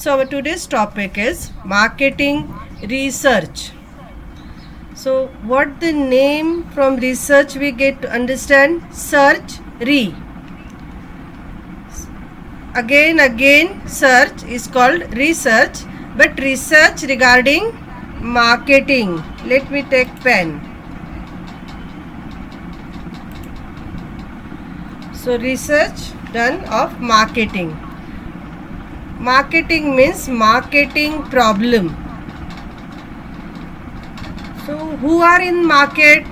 So our today's topic is marketing research. So what the name from research we get to understand? Search, re. Again search is called research, but research regarding marketing. Let me take pen. So research done of marketing. Marketing means marketing problem. So who are in market?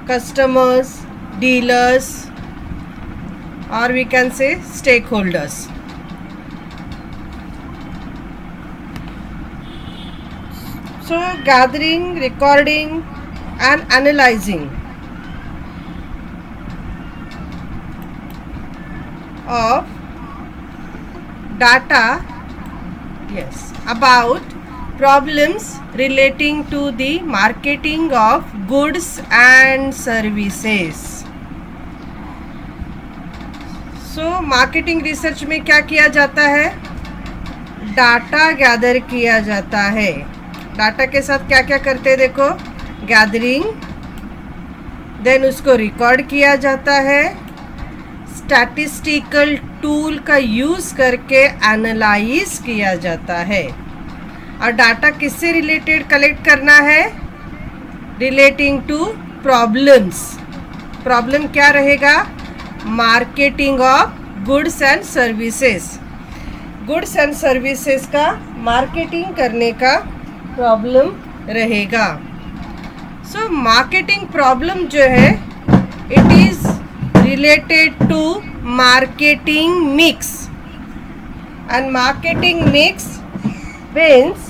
Customers, dealers, or we can say stakeholders. So gathering, recording and analyzing of data, yes, about problems relating to the marketing of goods and services. So marketing research में क्या किया जाता है? Data gather किया जाता है. Data के साथ क्या क्या करते हैं देखो, गैदरिंग, देन उसको रिकॉर्ड किया जाता है, स्टैटिस्टिकल टूल का यूज़ करके एनालाइज किया जाता है. और डाटा किससे रिलेटेड कलेक्ट करना है? Relating to problems. प्रॉब्लम क्या रहेगा? Marketing of goods and services. Goods and services का मार्केटिंग करने का प्रॉब्लम रहेगा. सो मार्केटिंग प्रॉब्लम जो है, it is related to marketing mix. And marketing mix means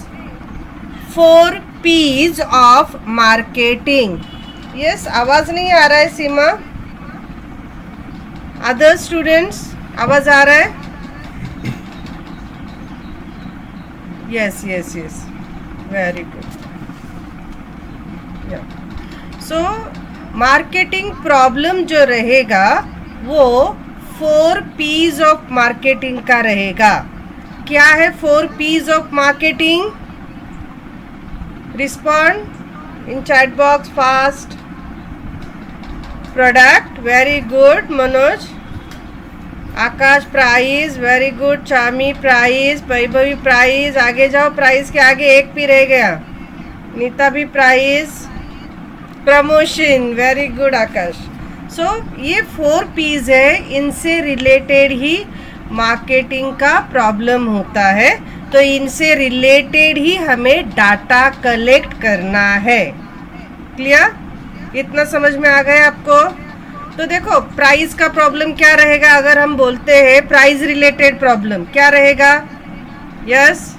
4 P's of marketing. Yes, आवाज नहीं आ रहा है सीमा? अदर स्टूडेंट्स, आवाज आ रहा है? Yes yes yes, very good. सो मार्केटिंग प्रॉब्लम जो रहेगा वो 4 P's ऑफ मार्केटिंग का रहेगा. क्या है 4 P's of marketing? Respond in chat box fast. Product, very good Manoj. Akash price, very good. Chami price, Vaibhavi price. आगे जाओ, प्राइस के आगे एक भी रह गया. नीता भी प्राइस. प्रमोशन, वेरी गुड आकाश. सो ये 4 P's है, इनसे रिलेटेड ही मार्केटिंग का प्रॉब्लम होता है. तो इनसे रिलेटेड ही हमें डाटा कलेक्ट करना है. क्लियर? इतना समझ में आ गया आपको? तो देखो, प्राइस का प्रॉब्लम क्या रहेगा? अगर हम बोलते हैं प्राइस रिलेटेड प्रॉब्लम, क्या रहेगा? यस,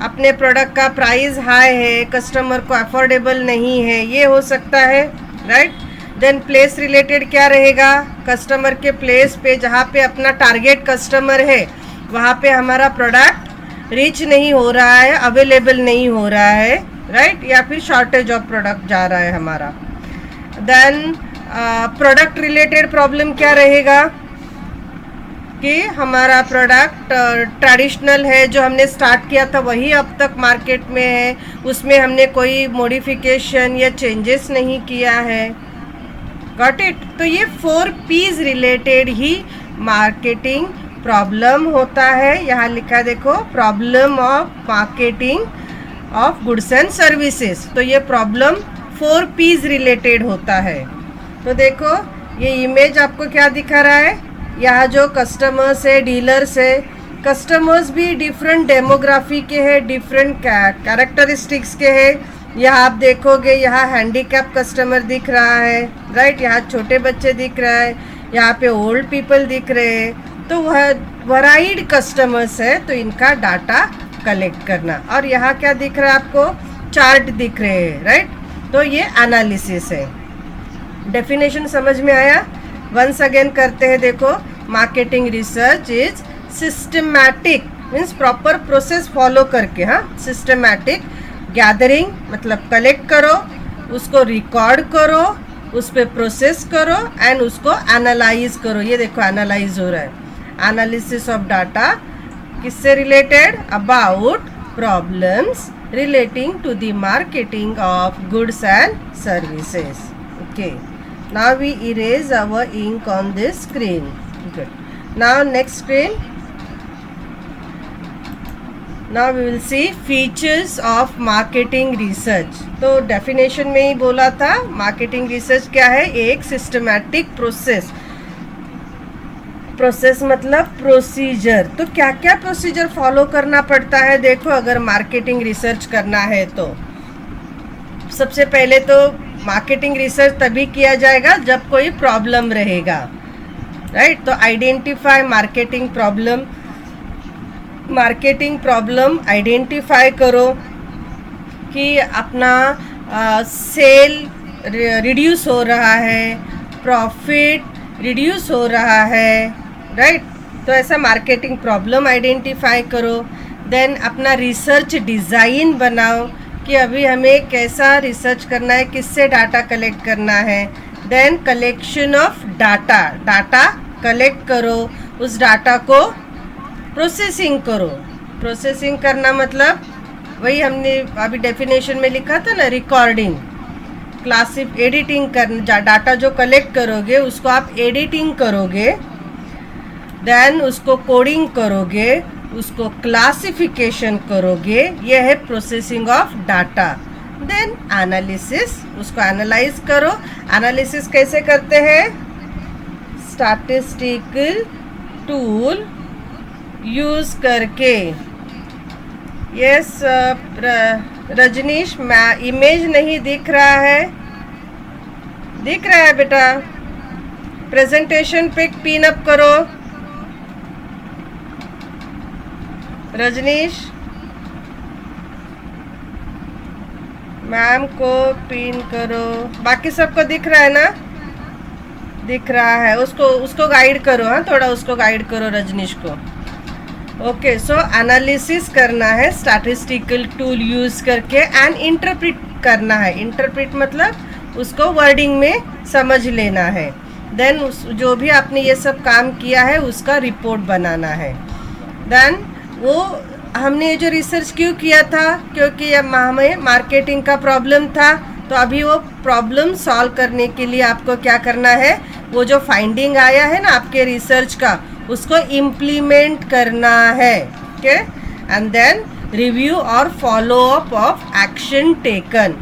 अपने प्रोडक्ट का प्राइस हाई है, कस्टमर को अफोर्डेबल नहीं है, ये हो सकता है, राइट? देन प्लेस रिलेटेड क्या रहेगा? कस्टमर के प्लेस पे, जहाँ पे अपना टारगेट कस्टमर है, वहाँ पे हमारा प्रोडक्ट रीच नहीं हो रहा है, अवेलेबल नहीं हो रहा है, राइट? या फिर शॉर्टेज ऑफ प्रोडक्ट जा रहा है हमारा. देन प्रोडक्ट रिलेटेड प्रॉब्लम क्या रहेगा? कि हमारा प्रोडक्ट ट्रेडिशनल है, जो हमने स्टार्ट किया था वही अब तक मार्केट में है, उसमें हमने कोई मॉडिफिकेशन या चेंजेस नहीं किया है. Got it? तो ये 4 P's रिलेटेड ही मार्केटिंग प्रॉब्लम होता है. यहाँ लिखा है देखो, problem of marketing of goods and services. तो ये प्रॉब्लम 4 P's रिलेटेड होता है. तो देखो, ये इमेज आपको क्या दिखा रहा है? यहाँ जो कस्टमर्स है, डीलर्स है, कस्टमर्स भी डिफरेंट डेमोग्राफी के हैं, डिफरेंट कैरेक्टरिस्टिक्स के हैं. यहाँ आप देखोगे, यहाँ हैंडीकैप कस्टमर दिख रहा है, राइट? यहाँ छोटे बच्चे दिख रहा है, यहाँ पे ओल्ड पीपल दिख रहे हैं. तो वह वराइड कस्टमर्स है, तो इनका डाटा कलेक्ट करना. और यहाँ क्या दिख रहा है आपको? चार्ट दिख रहे हैं, राइट? तो ये एनालिसिस है. डेफिनेशन समझ में आया? वंस अगेन करते हैं. देखो, marketing research is systematic, means proper process follow करके, हाँ, सिस्टमैटिक गैदरिंग मतलब कलेक्ट करो, उसको रिकॉर्ड करो, उस पर प्रोसेस करो एंड उसको एनालाइज करो. ये देखो एनालाइज हो रहा है. एनालिसिस ऑफ डाटा किससे related? About problems relating to the marketing of goods and services. Okay, now we erase our ink on this screen. Good. Now next screen. Now we will see features of marketing research. तो definition में ही बोला था marketing research क्या है? एक systematic process मतलब procedure. तो क्या क्या प्रोसीजर फॉलो करना पड़ता है? देखो, अगर मार्केटिंग रिसर्च करना है तो सबसे पहले तो मार्केटिंग रिसर्च तभी किया जाएगा जब कोई प्रॉब्लम रहेगा, राइट? तो आइडेंटिफाई मार्केटिंग प्रॉब्लम आइडेंटिफाई करो कि अपना सेल रिड्यूस हो रहा है, प्रॉफिट रिड्यूस हो रहा है, राइट? तो ऐसा मार्केटिंग प्रॉब्लम आइडेंटिफाई करो। देन अपना रिसर्च डिज़ाइन बनाओ कि अभी हमें कैसा रिसर्च करना है, किससे डाटा कलेक्ट करना है। Then collection of data collect करो, उस डाटा को प्रोसेसिंग करो। प्रोसेसिंग करना मतलब वही हमने अभी डेफिनेशन में लिखा था ना, रिकॉर्डिंग, एडिटिंग करना। डाटा जो कलेक्ट करोगे उसको आप एडिटिंग करोगे, देन उसको कोडिंग करोगे, उसको क्लासिफिकेशन करोगे, यह है processing of data. Then analysis, उसको एनालाइज करो। एनालिसिस कैसे करते हैं? स्टैटिस्टिकल टूल यूज करके। यस रजनीश, इमेज नहीं दिख रहा है? दिख रहा है बेटा? प्रेजेंटेशन पिक पिन अप करो रजनीश, मैम को पिन करो। बाकी सबको दिख रहा है ना? दिख रहा है। उसको गाइड करो, हाँ, थोड़ा उसको गाइड करो रजनीश को। ओके, सो एनालिसिस करना है स्टैटिस्टिकल टूल यूज करके, एंड इंटरप्रिट करना है। इंटरप्रिट मतलब उसको वर्डिंग में समझ लेना है। देन जो भी आपने ये सब काम किया है उसका रिपोर्ट बनाना है। देन वो हमने ये जो रिसर्च क्यों किया था? क्योंकि हमें मार्केटिंग का प्रॉब्लम था। तो अभी वो प्रॉब्लम सॉल्व करने के लिए आपको क्या करना है? वो जो फाइंडिंग आया है ना आपके रिसर्च का, उसको इम्प्लीमेंट करना है। ओके, एंड देन रिव्यू और follow up of action taken.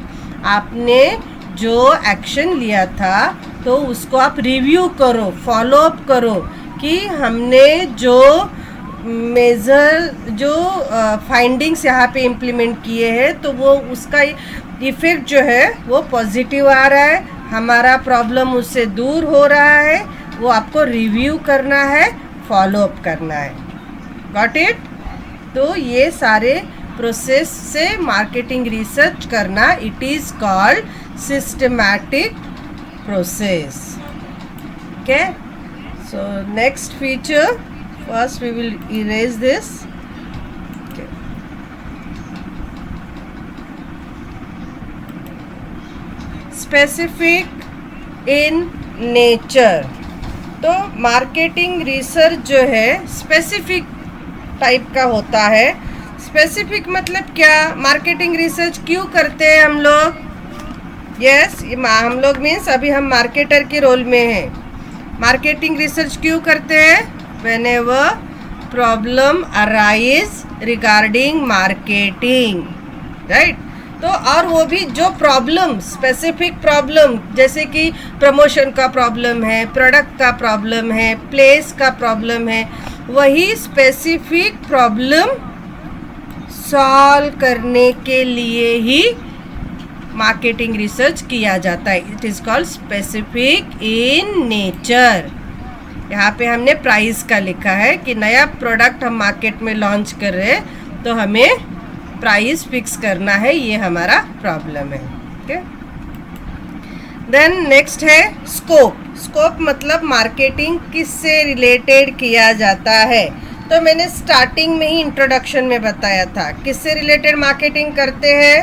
आपने जो एक्शन लिया था तो उसको आप रिव्यू करो, फॉलो अप करो कि हमने जो फाइंडिंग्स यहाँ पे इम्प्लीमेंट किए हैं तो वो उसका इफ़ेक्ट जो है वो पॉजिटिव आ रहा है, हमारा प्रॉब्लम उससे दूर हो रहा है। वो आपको रिव्यू करना है, फॉलो अप करना है। Got it? तो ये सारे प्रोसेस से मार्केटिंग रिसर्च करना, it is called systematic process. Okay, so next feature, first we will erase this. Okay. Specific in nature. तो मार्केटिंग रिसर्च जो है स्पेसिफिक टाइप का होता है। स्पेसिफिक मतलब क्या? मार्केटिंग रिसर्च क्यों करते हैं हम लोग? यस, हम लोग मीन्स अभी हम मार्केटर के रोल में हैं। मार्केटिंग रिसर्च क्यों करते हैं? whenever problem arise regarding marketing, right? तो और वो भी जो प्रॉब्लम, स्पेसिफिक प्रॉब्लम, जैसे कि प्रमोशन का प्रॉब्लम है, प्रोडक्ट का प्रॉब्लम है, प्लेस का प्रॉब्लम है, वही स्पेसिफिक प्रॉब्लम सॉल्व करने के लिए ही मार्केटिंग रिसर्च किया जाता है। It is called specific in nature. यहाँ पे हमने प्राइस का लिखा है कि नया प्रोडक्ट हम मार्केट में लॉन्च कर रहे हैं तो हमें प्राइस फिक्स करना है, ये हमारा प्रॉब्लम है। ओके, देन नेक्स्ट है स्कोप। स्कोप मतलब मार्केटिंग किससे रिलेटेड किया जाता है। तो मैंने स्टार्टिंग में ही इंट्रोडक्शन में बताया था किससे रिलेटेड मार्केटिंग करते हैं।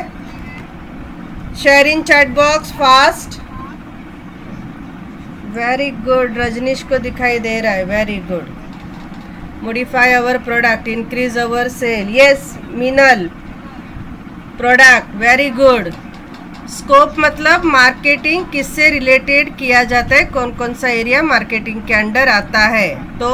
Share in chat box fast. Very good, Rajnish को दिखाई दे रहा है, very good. modify our product, increase our sale. Yes, Minal, product, very good. Scope मतलब मार्केटिंग किससे रिलेटेड किया जाता है, कौन कौन सा एरिया मार्केटिंग के अंडर आता है. तो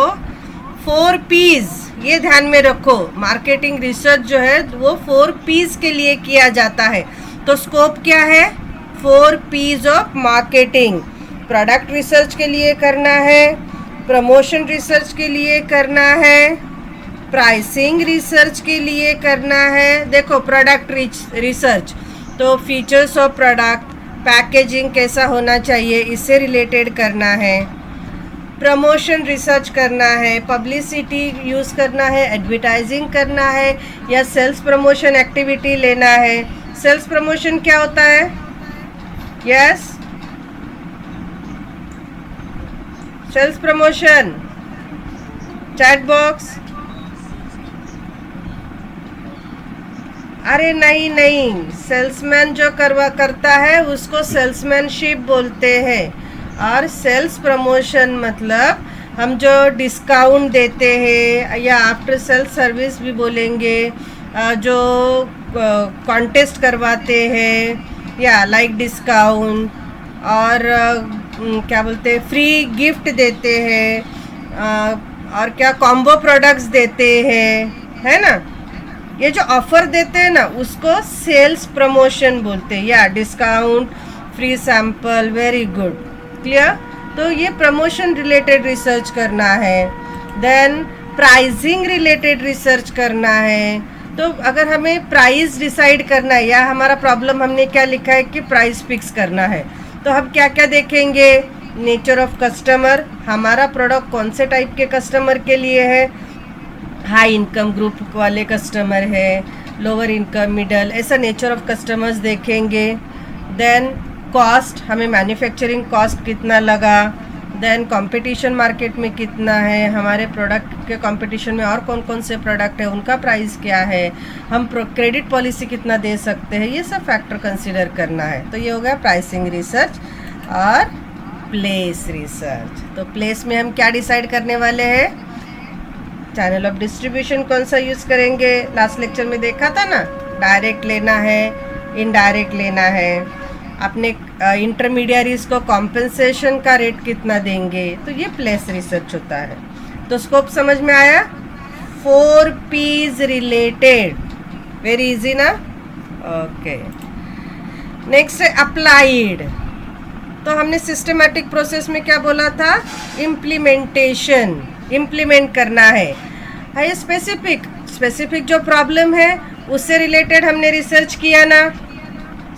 4 P's ये ध्यान में रखो. मार्केटिंग रिसर्च जो है वो 4 P's के लिए किया जाता है. तो स्कोप क्या है, 4 P's of marketing. Product research के लिए करना है, प्रमोशन रिसर्च के लिए करना है, प्राइसिंग रिसर्च के लिए करना है. देखो प्रोडक्ट रिसर्च तो फीचर्स ऑफ प्रोडक्ट, पैकेजिंग कैसा होना चाहिए, इससे रिलेटेड करना है. प्रमोशन रिसर्च करना है, पब्लिसिटी यूज़ करना है, एडवर्टाइजिंग करना है, या सेल्स प्रमोशन एक्टिविटी लेना है. सेल्स प्रमोशन क्या होता है, yes, sales promotion, chat box. अरे नहीं, सेल्समैन जो करता है उसको सेल्समैनशिप बोलते हैं. और सेल्स प्रमोशन मतलब हम जो डिस्काउंट देते हैं, या आफ्टर सेल्स सर्विस भी बोलेंगे, जो कॉन्टेस्ट करवाते हैं, या लाइक डिस्काउंट, और क्या बोलते हैं, फ्री गिफ्ट देते हैं, और क्या कॉम्बो प्रोडक्ट्स देते हैं, है ना. ये जो ऑफर देते हैं ना उसको सेल्स प्रमोशन बोलते हैं, या discount, free sample. Very good, clear. तो ये प्रमोशन रिलेटेड रिसर्च करना है. देन प्राइसिंग रिलेटेड रिसर्च करना है. तो अगर हमें प्राइस डिसाइड करना है, या हमारा प्रॉब्लम हमने क्या लिखा है कि प्राइस फिक्स करना है, तो हम क्या क्या देखेंगे, नेचर ऑफ कस्टमर, हमारा प्रोडक्ट कौन से टाइप के कस्टमर के लिए है, हाई इनकम ग्रुप वाले कस्टमर है, लोअर इनकम, मिडल, ऐसा नेचर ऑफ कस्टमर्स देखेंगे. देन कॉस्ट, हमें मैन्युफैक्चरिंग कॉस्ट कितना लगा. देन कंपटीशन मार्केट में कितना है, हमारे प्रोडक्ट के कंपटीशन में और कौन कौन से प्रोडक्ट है, उनका प्राइस क्या है, हम क्रेडिट पॉलिसी कितना दे सकते हैं, ये सब फैक्टर कंसीडर करना है. तो ये हो गया प्राइसिंग रिसर्च. और प्लेस रिसर्च, तो प्लेस में हम क्या डिसाइड करने वाले हैं, चैनल ऑफ डिस्ट्रीब्यूशन कौन सा यूज़ करेंगे. लास्ट लेक्चर में देखा था ना, डायरेक्ट लेना है, इनडायरेक्ट लेना है, अपने इंटरमीडियरीज को कॉम्पेंसेशन का रेट कितना देंगे. तो ये प्लेस रिसर्च होता है. तो स्कोप समझ में आया. 4 P's रिलेटेड, वेरी इजी ना. ओके, नेक्स्ट है अप्लाइड. तो हमने सिस्टमैटिक प्रोसेस में क्या बोला था, इम्प्लीमेंटेशन, इम्प्लीमेंट करना है. स्पेसिफिक जो प्रॉब्लम है उससे रिलेटेड हमने रिसर्च किया ना.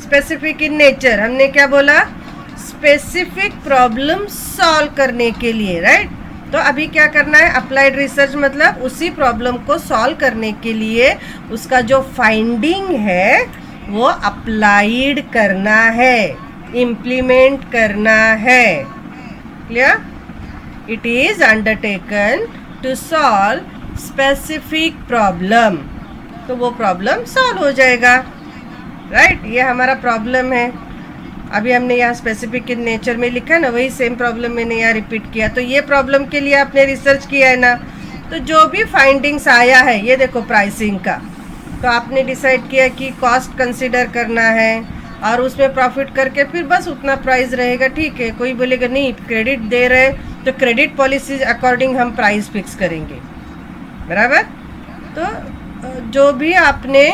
स्पेसिफिक इन नेचर, हमने क्या बोला, स्पेसिफिक प्रॉब्लम सॉल्व करने के लिए, राइट. तो अभी क्या करना है, अप्लाइड रिसर्च मतलब उसी प्रॉब्लम को सॉल्व करने के लिए उसका जो फाइंडिंग है वो अप्लाइड करना है, इम्प्लीमेंट करना है. Clear. It is undertaken to solve specific problem. तो वो प्रॉब्लम सॉल्व हो जाएगा, राइट. ये हमारा प्रॉब्लम है. अभी हमने यहाँ स्पेसिफिक इन नेचर में लिखा ना, वही सेम प्रॉब्लम मैंने यहाँ रिपीट किया. तो ये प्रॉब्लम के लिए आपने रिसर्च किया है ना. तो जो भी फाइंडिंग्स आया है, ये देखो प्राइसिंग का, तो आपने डिसाइड किया कि कॉस्ट कंसिडर करना है और उसमें प्रॉफिट करके फिर बस उतना प्राइस रहेगा. ठीक है, कोई बोलेगा नहीं क्रेडिट दे रहे तो क्रेडिट पॉलिसीज अकॉर्डिंग हम प्राइस फिक्स करेंगे, बराबर. तो जो भी आपने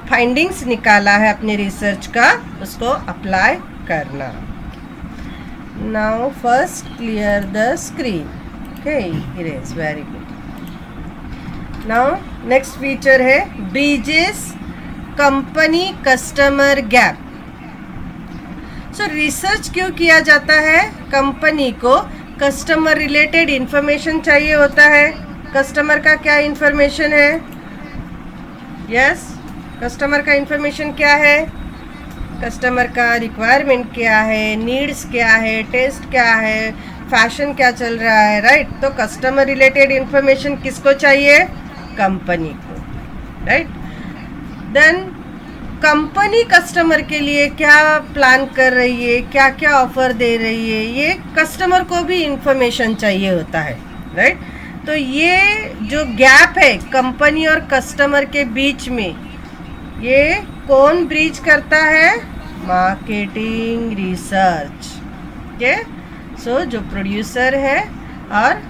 फाइंडिंग्स निकाला है अपने रिसर्च का, उसको अप्लाई करना. Now first clear the screen. Okay, erase, very good. Now next feature है bridges company customer gap. So research क्यों किया जाता है, कंपनी को कस्टमर रिलेटेड इंफॉर्मेशन चाहिए होता है. कस्टमर का क्या इंफॉर्मेशन है, यस, कस्टमर का इंफॉर्मेशन क्या है, कस्टमर का रिक्वायरमेंट क्या है, नीड्स क्या है, टेस्ट क्या है, फैशन क्या चल रहा है, राइट. तो कस्टमर रिलेटेड इंफॉर्मेशन किसको चाहिए, कंपनी को, राइट. देन कंपनी कस्टमर के लिए क्या प्लान कर रही है, क्या क्या ऑफर दे रही है, ये कस्टमर को भी इंफॉर्मेशन चाहिए होता है, राइट. तो ये जो गैप है कंपनी और कस्टमर के बीच में, ये कौन ब्रीच करता है? Marketing research. ओके, सो जो प्रोड्यूसर है और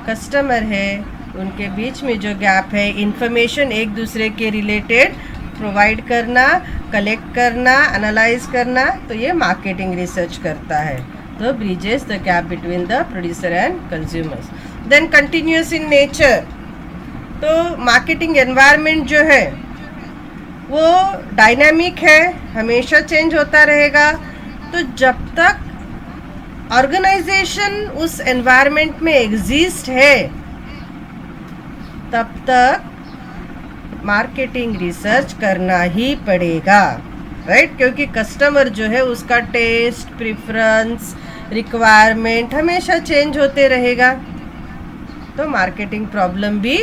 कस्टमर है उनके बीच में जो गैप है, इंफॉर्मेशन एक दूसरे के रिलेटेड प्रोवाइड करना, कलेक्ट करना, एनालाइज करना, तो ये मार्केटिंग रिसर्च करता है। तो bridges the gap between the producer and consumers. Then continuous in nature, तो मार्केटिंग एनवायरनमेंट जो है वो डायनामिक है, हमेशा चेंज होता रहेगा। तो जब तक ऑर्गेनाइजेशन उस एनवायरनमेंट में एग्जिस्ट है तब तक मार्केटिंग रिसर्च करना ही पड़ेगा, राइट? क्योंकि कस्टमर जो है उसका टेस्ट, प्रेफरेंस, रिक्वायरमेंट हमेशा चेंज होते रहेगा। तो मार्केटिंग प्रॉब्लम भी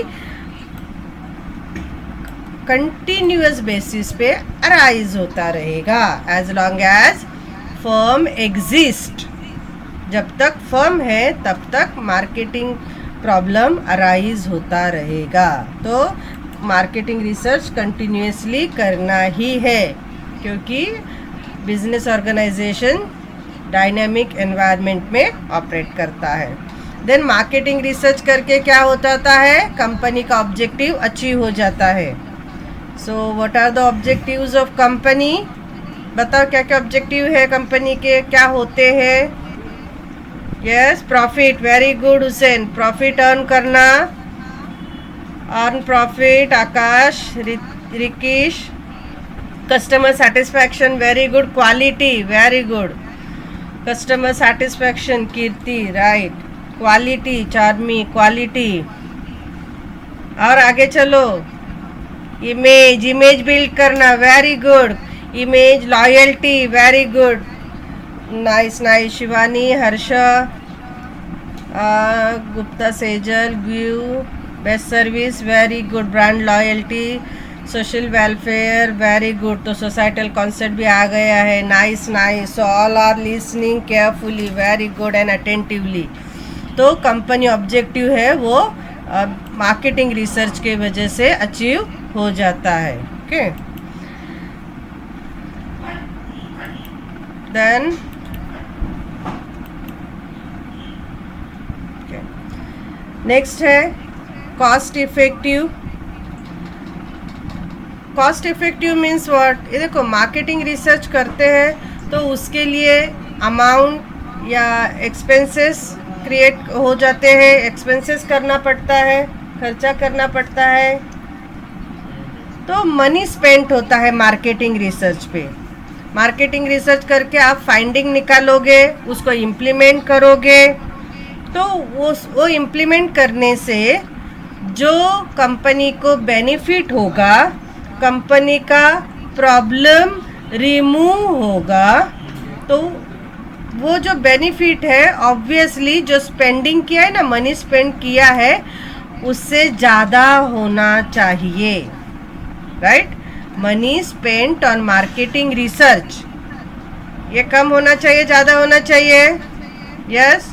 कंटिन्यूअस बेसिस पे अराइज होता रहेगा as long as firm exist. जब तक फर्म है तब तक मार्केटिंग प्रॉब्लम अराइज होता रहेगा। तो मार्केटिंग रिसर्च कंटिन्यूअसली करना ही है, क्योंकि बिजनेस ऑर्गेनाइजेशन डायनामिक एनवायरनमेंट में ऑपरेट करता है। देन मार्केटिंग रिसर्च करके क्या होता है? कंपनी का ऑब्जेक्टिव अचीव हो जाता है। So what are the objectives of company? बताओ क्या क्या ऑब्जेक्टिव है कंपनी के, क्या होते हैं? Yes, profit. Very good Hussain, profit earn करना, earn profit. Akash, Rikish, customer satisfaction, very good. Quality, very good. Customer satisfaction, Kirti, right. Quality, Charmi, quality. और आगे चलो, इमेज, इमेज बिल्ड करना, very good. Image, loyalty, very good, nice nice. Shivani, Harsha, Gupta, Sejal, view, best service, very good. Brand loyalty, social welfare, very good. तो societal concept भी आ गया है, nice nice. All are listening carefully, very good and attentively. तो company objective है वो marketing research के वजह से अचीव हो जाता है। ओके, देन नेक्स्ट है cost effective. Cost effective means what? ये देखो, मार्केटिंग रिसर्च करते हैं तो उसके लिए अमाउंट या एक्सपेंसेस क्रिएट हो जाते हैं, एक्सपेंसेस करना पड़ता है, खर्चा करना पड़ता है। तो मनी स्पेंड होता है मार्केटिंग रिसर्च पे। मार्केटिंग रिसर्च करके आप फाइंडिंग निकालोगे, उसको इम्प्लीमेंट करोगे। तो वो इम्प्लीमेंट करने से जो कंपनी को बेनिफिट होगा, कंपनी का प्रॉब्लम रिमूव होगा, तो वो जो बेनिफिट है ऑब्वियसली जो स्पेंडिंग किया है ना, मनी स्पेंड किया है, उससे ज़्यादा होना चाहिए, right? Money spent on marketing research, ये कम होना चाहिए, ज़्यादा होना चाहिए? Yes.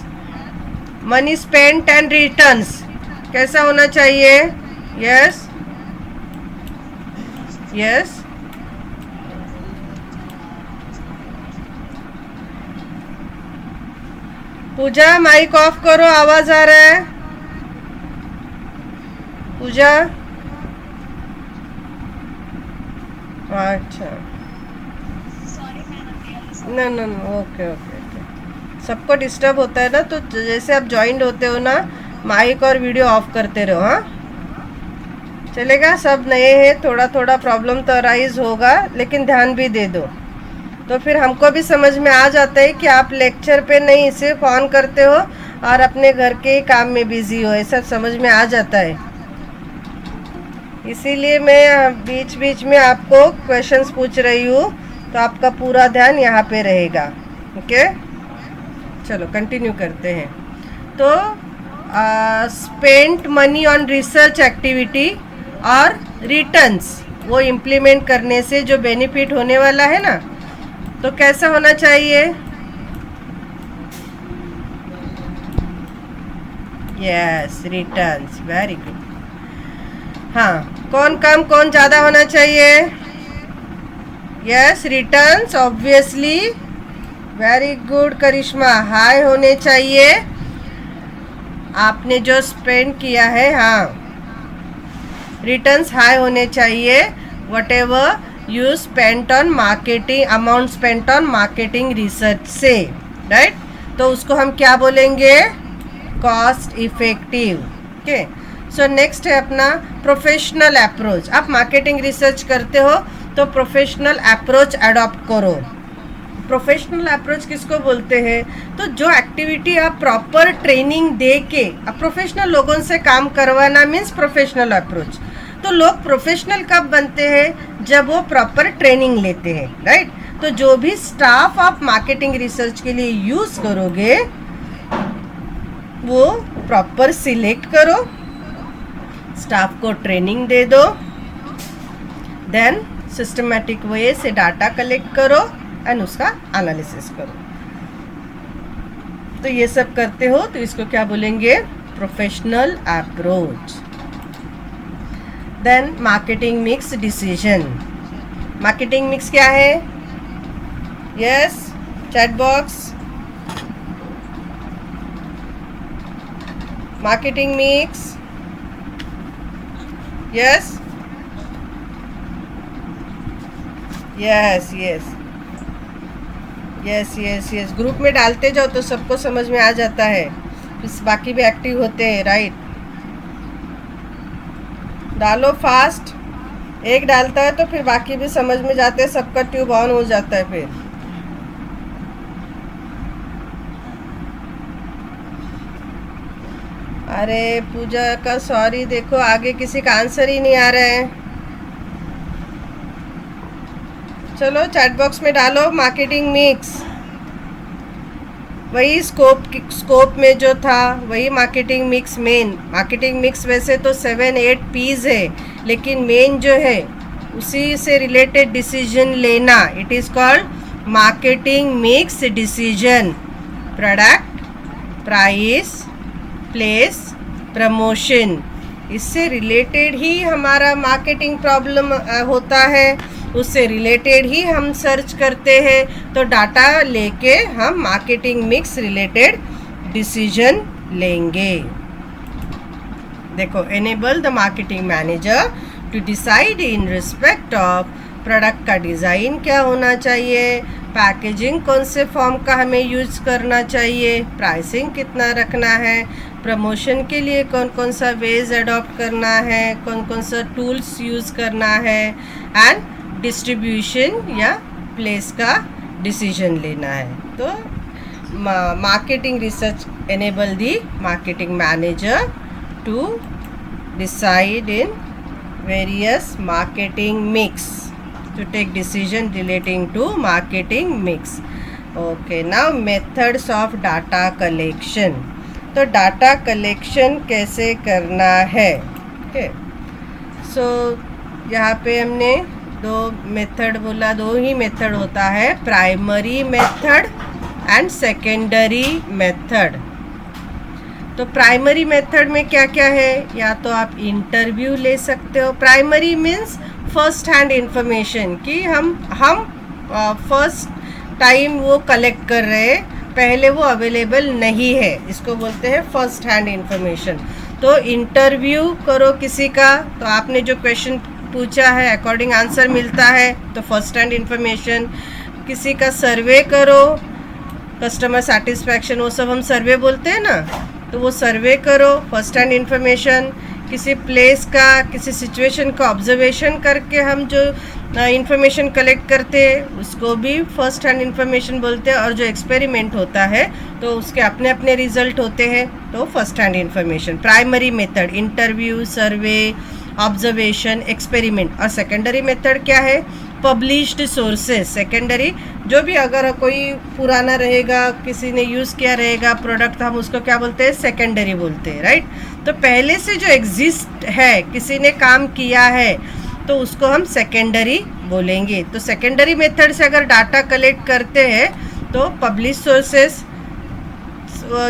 Money spent and returns कैसा होना चाहिए? Yes yes. Pooja, mike off करो, आवाज आ रहा है। पूजा, अच्छा, ना ना ना, ओके ओके ओके। सबको डिस्टर्ब होता है ना, तो जैसे आप ज्वाइंट होते हो ना, माइक और वीडियो ऑफ करते रहो। हाँ, चलेगा? सब नए हैं, थोड़ा थोड़ा प्रॉब्लम तो अराइज होगा, लेकिन ध्यान भी दे दो, तो फिर हमको भी समझ में आ जाता है कि आप लेक्चर पे नहीं, सिर्फ ऑन करते हो और अपने घर के काम में बिजी हो, ऐसा समझ में आ जाता है। इसीलिए मैं बीच बीच में आपको क्वेश्चंस पूछ रही हूँ, तो आपका पूरा ध्यान यहाँ पे रहेगा। ओके, चलो कंटिन्यू करते हैं। तो spent money on research activity और रिटर्न्स, वो इम्प्लीमेंट करने से जो बेनिफिट होने वाला है ना, तो कैसा होना चाहिए? Yes, returns, very good. हाँ, कौन कम कौन ज़्यादा होना चाहिए? Yes, returns obviously, very good Karishma, high होने चाहिए। आपने जो स्पेंड किया है, हाँ, रिटर्न्स हाई होने चाहिए। What ever you spent on marketing, amount spent on marketing research से, राइट? तो उसको हम क्या बोलेंगे? Cost effective. Okay, so next है अपना प्रोफेशनल अप्रोच। आप मार्केटिंग रिसर्च करते हो तो प्रोफेशनल अप्रोच अडॉप्ट करो। प्रोफेशनल अप्रोच किसको बोलते हैं? तो जो एक्टिविटी आप प्रॉपर ट्रेनिंग दे के अब प्रोफेशनल लोगों से काम करवाना मीन्स प्रोफेशनल अप्रोच। तो लोग प्रोफेशनल कब बनते हैं? जब वो प्रॉपर ट्रेनिंग लेते हैं, राइट? तो जो भी स्टाफ आप मार्केटिंग रिसर्च के लिए यूज़ करोगे वो प्रॉपर सिलेक्ट करो, स्टाफ को ट्रेनिंग दे दो, देन सिस्टमैटिक वे से डाटा कलेक्ट करो एंड उसका एनालिसिस करो। तो ये सब करते हो तो इसको क्या बोलेंगे? Professional approach. Then marketing mix decision. Marketing mix क्या है? Yes, chat box. Marketing mix, yes yes yes yes yes yes, group में डालते जाओ तो सबको समझ में आ जाता है, बाकी भी एक्टिव होते हैं, राइट? डालो फास्ट, एक डालता है तो फिर बाकी भी समझ में जाते हैं, सबका ट्यूब ऑन हो जाता है फिर। अरे पूजा का सॉरी, देखो आगे किसी का आंसर ही नहीं आ रहा है। चलो चैट बॉक्स में डालो मार्केटिंग मिक्स। वही स्कोप में जो था वही marketing mix. Main marketing mix वैसे तो 7-8 पीस है, लेकिन मेन जो है उसी से रिलेटेड डिसीजन लेना, it is called marketing mix decision. Product, price, place, promotion, इससे रिलेटेड ही हमारा मार्केटिंग प्रॉब्लम होता है, उससे रिलेटेड ही हम सर्च करते हैं। तो डाटा लेके हम मार्केटिंग मिक्स रिलेटेड डिसीजन लेंगे। देखो, enable the marketing manager to decide in respect of product का डिज़ाइन क्या होना चाहिए, पैकेजिंग कौन से फॉर्म का हमें यूज़ करना चाहिए, प्राइसिंग कितना रखना है, प्रमोशन के लिए कौन कौन सा वेज अडॉप्ट करना है, कौन कौन सा टूल्स यूज़ करना है, एंड डिस्ट्रीब्यूशन या प्लेस का डिसीजन लेना है। तो marketing research enable the marketing manager to decide in various marketing mix, to take decision relating to marketing mix. Okay, now methods of data collection. तो data collection कैसे करना है? Okay, सो यहाँ पे हमने दो मेथड बोला, दो ही मेथड होता है, primary method and secondary method. तो प्राइमरी मेथड में क्या क्या है? या तो आप इंटरव्यू ले सकते हो। Primary means first hand information, कि हम फर्स्ट टाइम वो कलेक्ट कर रहे हैं, पहले वो अवेलेबल नहीं है, इसको बोलते हैं फर्स्ट हैंड इंफॉर्मेशन। तो इंटरव्यू करो किसी का, तो आपने जो क्वेश्चन पूछा है अकॉर्डिंग आंसर मिलता है, तो फर्स्ट हैंड इंफॉर्मेशन। किसी का सर्वे करो, कस्टमर सेटिस्फैक्शन, वो सब हम सर्वे बोलते हैं ना, तो वो सर्वे करो, फर्स्ट हैंड इंफॉर्मेशन। किसी प्लेस का, किसी सिचुएशन का ऑब्जर्वेशन करके हम जो इंफॉर्मेशन कलेक्ट करते हैं उसको भी फर्स्ट हैंड इंफॉर्मेशन बोलते हैं। और जो एक्सपेरिमेंट होता है तो उसके अपने अपने रिजल्ट होते हैं, तो first hand information. Primary method interview, survey, observation, experiment. और सेकेंडरी मेथड क्या है? Published sources. सेकेंडरी जो भी अगर कोई पुराना रहेगा, किसी ने यूज़ किया रहेगा प्रोडक्ट, तो हम उसको क्या बोलते हैं? सेकेंडरी बोलते हैं, राइट? तो पहले से जो एग्जिस्ट है, किसी ने काम किया है, तो उसको हम सेकेंडरी बोलेंगे। तो सेकेंडरी मेथड से अगर डाटा कलेक्ट करते हैं तो पब्लिश सोर्सेस,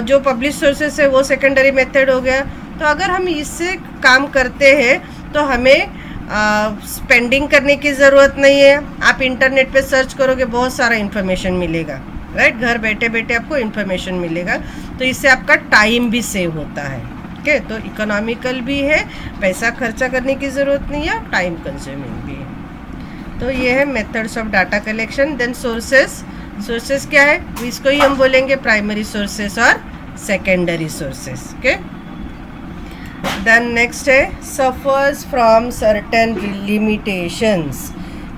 जो पब्लिश सोर्सेस है वो सेकेंडरी मेथड हो गया। तो अगर हम इससे काम करते हैं तो हमें स्पेंडिंग करने की ज़रूरत नहीं है। आप इंटरनेट पे सर्च करोगे बहुत सारा इन्फॉर्मेशन मिलेगा, राइट। घर बैठे बैठे आपको इन्फॉर्मेशन मिलेगा, तो इससे आपका टाइम भी सेव होता है। ओके, तो इकोनॉमिकल भी है, पैसा खर्चा करने की ज़रूरत नहीं है, टाइम कंज्यूमिंग भी है। तो ये है methods of data collection. Then sources क्या है, इसको ही हम बोलेंगे प्राइमरी सोर्सेस और secondary sources. Okay, then next है सफर्स फ्रॉम सर्टेन लिमिटेशंस।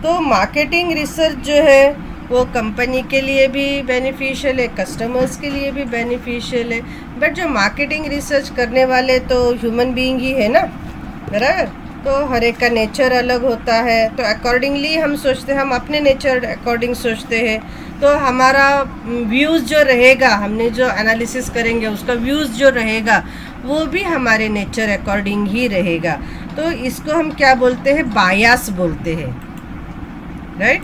तो मार्केटिंग रिसर्च जो है वो कंपनी के लिए भी बेनिफिशियल है, कस्टमर्स के लिए भी बेनिफिशियल है, बट जो मार्केटिंग रिसर्च करने वाले तो ह्यूमन बीइंग ही है ना, बराबर। तो हर एक का नेचर अलग होता है, तो अकॉर्डिंगली हम सोचते हैं, हम अपने नेचर अकॉर्डिंग सोचते हैं, तो हमारा व्यूज़ जो रहेगा, हमने जो एनालिसिस करेंगे उसका व्यूज़ जो रहेगा वो भी हमारे नेचर अकॉर्डिंग ही रहेगा। तो इसको हम क्या बोलते हैं, बायस बोलते हैं, right.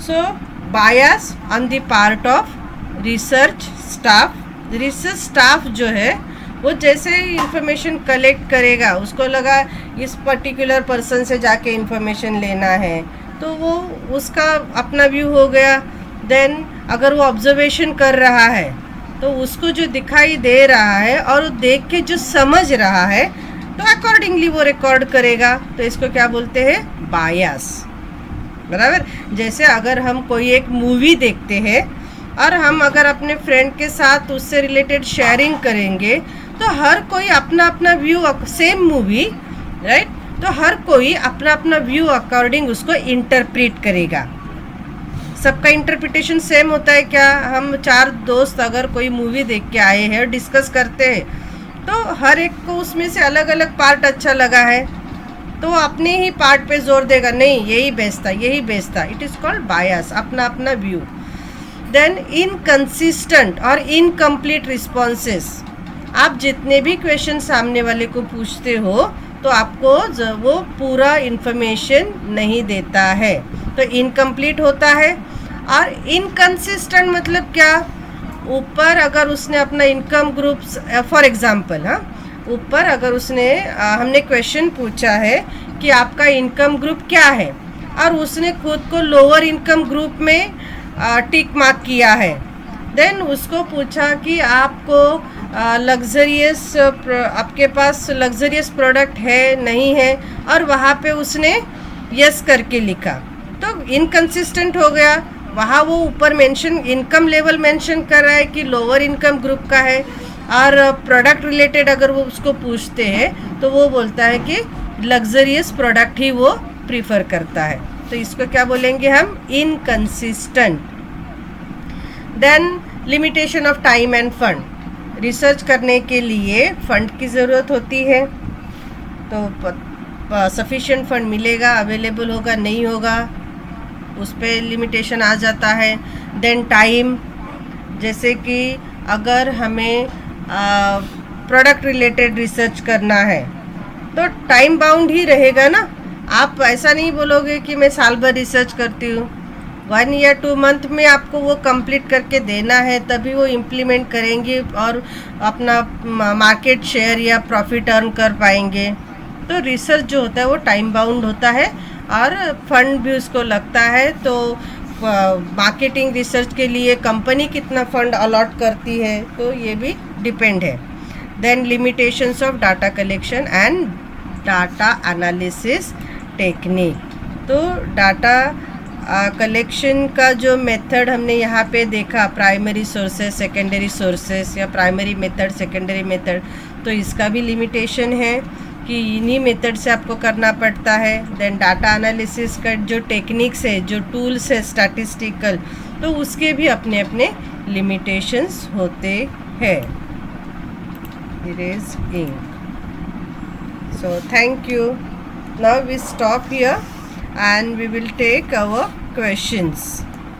So bias on the part of research staff जो है वो जैसे इंफॉर्मेशन कलेक्ट करेगा, उसको लगा इस पर्टिकुलर पर्सन से जाके इंफॉर्मेशन लेना है, तो वो उसका अपना व्यू हो गया। देन अगर वो ऑब्जर्वेशन कर रहा है तो उसको जो दिखाई दे रहा है और वो देख के जो समझ रहा है तो अकॉर्डिंगली वो रिकॉर्ड करेगा, तो इसको क्या बोलते हैं, बायस, बराबर। जैसे अगर हम कोई एक मूवी देखते हैं और हम अगर अपने फ्रेंड के साथ उससे रिलेटेड शेयरिंग करेंगे तो हर कोई अपना अपना व्यू, सेम मूवी, राइट, तो हर कोई अपना अपना व्यू अकॉर्डिंग उसको इंटरप्रेट करेगा। सबका इंटरप्रिटेशन सेम होता है क्या? हम 4 दोस्त अगर कोई मूवी देख के आए हैं और डिस्कस करते हैं तो हर एक को उसमें से अलग अलग पार्ट अच्छा लगा है तो वो अपने ही पार्ट पे जोर देगा, नहीं यही बेस्ट था, यही बेस्ट था। इट इज़ कॉल्ड बायस, अपना अपना व्यू। देन इनकंसिस्टेंट और इनकम्प्लीट रिस्पॉन्सेस। आप जितने भी क्वेश्चन सामने वाले को पूछते हो तो आपको वो पूरा इन्फॉर्मेशन नहीं देता है, तो इनकम्प्लीट होता है। और इनकंसिस्टेंट मतलब क्या? ऊपर अगर उसने अपना इनकम ग्रुप, फॉर एग्जांपल, हाँ, ऊपर अगर उसने हमने क्वेश्चन पूछा है कि आपका इनकम ग्रुप क्या है और उसने खुद को लोअर इनकम ग्रुप में टिक मार्क किया है, देन उसको पूछा कि आपको लग्जरियस, आपके पास लग्जरियस प्रोडक्ट है नहीं है, और वहाँ पे उसने यस करके लिखा, तो इनकंसिस्टेंट हो गया। वहाँ वो ऊपर मेंशन, इनकम लेवल मेंशन कर रहा है कि लोअर इनकम ग्रुप का है, और प्रोडक्ट रिलेटेड अगर वो उसको पूछते हैं तो वो बोलता है कि लग्जरियस प्रोडक्ट ही वो प्रीफर करता है, तो इसको क्या बोलेंगे हम? Inconsistent. Then limitation of time and fund. Research करने के लिए फंड की ज़रूरत होती है, तो सफिशिएंट फंड मिलेगा, अवेलेबल होगा, नहीं होगा, उस पर लिमिटेशन आ जाता है। देन टाइम, जैसे कि अगर हमें प्रोडक्ट रिलेटेड रिसर्च करना है तो टाइम बाउंड ही रहेगा ना। आप ऐसा नहीं बोलोगे कि मैं साल भर रिसर्च करती हूँ, 1 या 2 मंथ में आपको वो कंप्लीट करके देना है, तभी वो इम्प्लीमेंट करेंगे और अपना मार्केट शेयर या प्रॉफिट अर्न कर पाएंगे। तो रिसर्च जो होता है वो टाइम बाउंड होता है और फंड भी उसको लगता है। तो मार्केटिंग रिसर्च के लिए कंपनी कितना फंड अलॉट करती है तो ये भी डिपेंड है। Then limitations of data collection and data analysis technique. तो डाटा कलेक्शन का जो मेथड हमने यहाँ पे देखा, प्राइमरी सोर्सेस, सेकेंडरी सोर्सेस, या प्राइमरी मेथड, सेकेंडरी मेथड, तो इसका भी लिमिटेशन है कि इन्हीं मेथड से आपको करना पड़ता है। देन डाटा एनालिसिस का जो टेक्निक्स है, जो टूल्स है स्टैटिस्टिकल, तो उसके भी अपने अपने लिमिटेशंस होते हैं। Erase ink. So thank you. Now we stop here and we will take our questions.